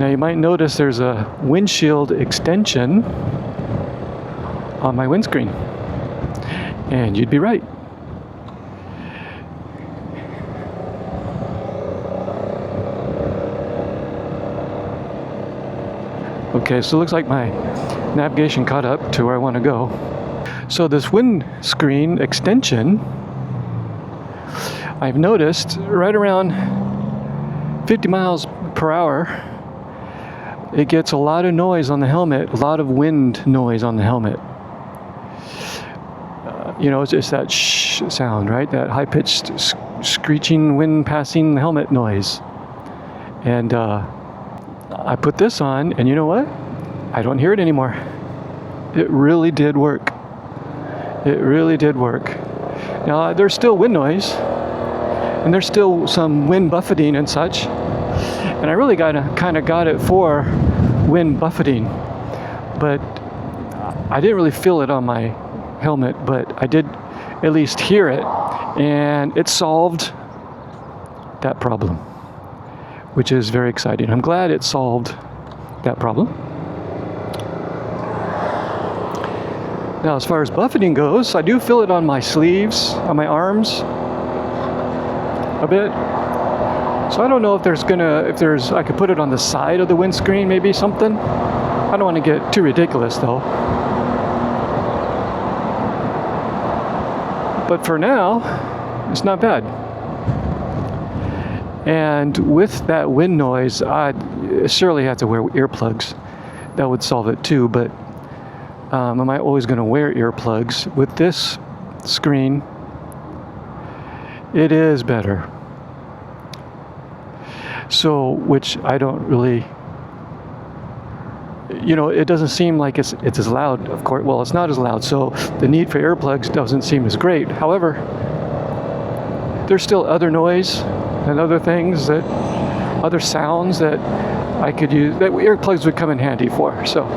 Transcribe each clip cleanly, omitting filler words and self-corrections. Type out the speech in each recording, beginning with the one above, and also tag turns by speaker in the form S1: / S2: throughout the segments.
S1: Now you might notice there's a windshield extension on my windscreen. And you'd be right. Okay, so it looks like my navigation caught up to where I want to go. So this windscreen extension, I've noticed right around 50 miles per hour, it gets a lot of noise on the helmet, a lot of wind noise on the helmet. You know, it's just that shh sound, right? That high-pitched screeching wind passing the helmet noise. And I put this on, and you know what? I don't hear it anymore. It really did work. It really did work. Now, there's still wind noise, and there's still some wind buffeting and such. And I really kind of got it for wind buffeting. But I didn't really feel it on my helmet, but I did at least hear it, and it solved that problem, which is very exciting. I'm glad it solved that problem. Now, as far as buffeting goes, I do feel it on my sleeves, on my arms a bit. So I don't know if I could put it on the side of the windscreen, maybe something. I don't want to get too ridiculous though. But for now, it's not bad. And with that wind noise, I'd surely have to wear earplugs. That would solve it too, but am I always going to wear earplugs? With this screen, it is better. So, which I don't really, you know, it doesn't seem like it's as loud, of course. Well, it's not as loud, so the need for earplugs doesn't seem as great. However, there's still other noise and other things other sounds that I could use, that earplugs would come in handy for. So,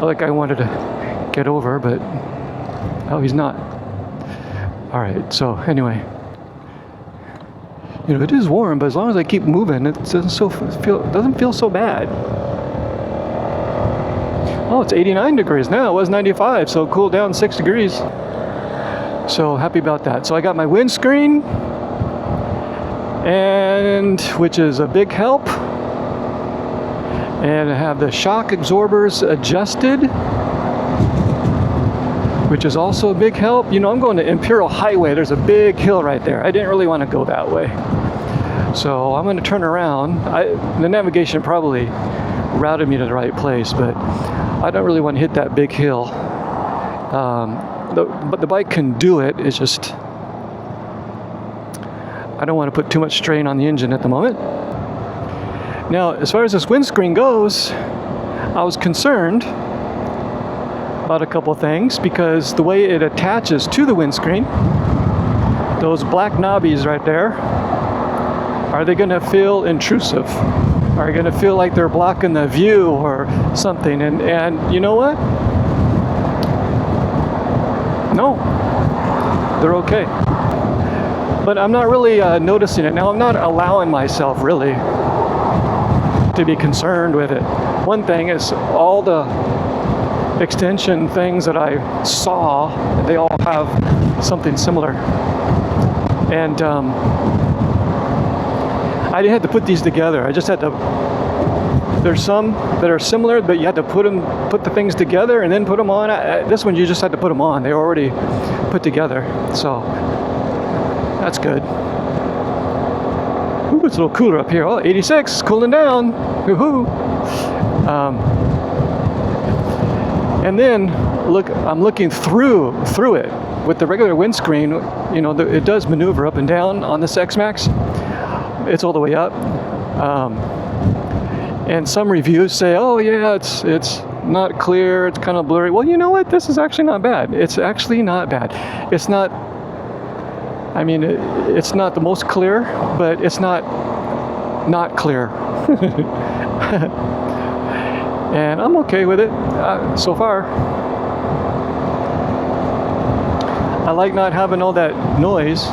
S1: like I wanted to get over, but, oh, he's not. All right, so anyway. You know, it is warm, but as long as I keep moving, it doesn't feel so bad. Oh, it's 89 degrees now. It was 95, so cooled down 6 degrees. So happy about that. So I got my windscreen, and which is a big help. And I have the shock absorbers adjusted, which is also a big help. You know, I'm going to Imperial Highway. There's a big hill right there. I didn't really want to go that way. So I'm going to turn around. The navigation probably routed me to the right place, but I don't really want to hit that big hill. But the bike can do it. It's just, I don't want to put too much strain on the engine at the moment. Now, as far as this windscreen goes, I was concerned about a couple things, because the way it attaches to the windscreen, those black knobbies right there, are they going to feel intrusive? Are they going to feel like they're blocking the view or something? And you know what? No, they're okay. But I'm not really noticing it. Now, I'm not allowing myself really to be concerned with it. One thing is, all the extension things that I saw, they all have something similar. And I didn't have to put these together. I just had to, there's some that are similar, but you had to put the things together and then put them on. This one, you just had to put them on. They were already put together. So that's good. Ooh, it's a little cooler up here. Oh, 86, cooling down. Woohoo! And then look, I'm looking through it with the regular windscreen. You know, it does maneuver up and down on this Xmax. It's all the way up. And some reviews say, "Oh yeah, it's not clear. It's kind of blurry." Well, you know what? This is actually not bad. It's actually not bad. It's not. I mean, it's not the most clear, but it's not clear. And I'm okay with it so far. I like not having all that noise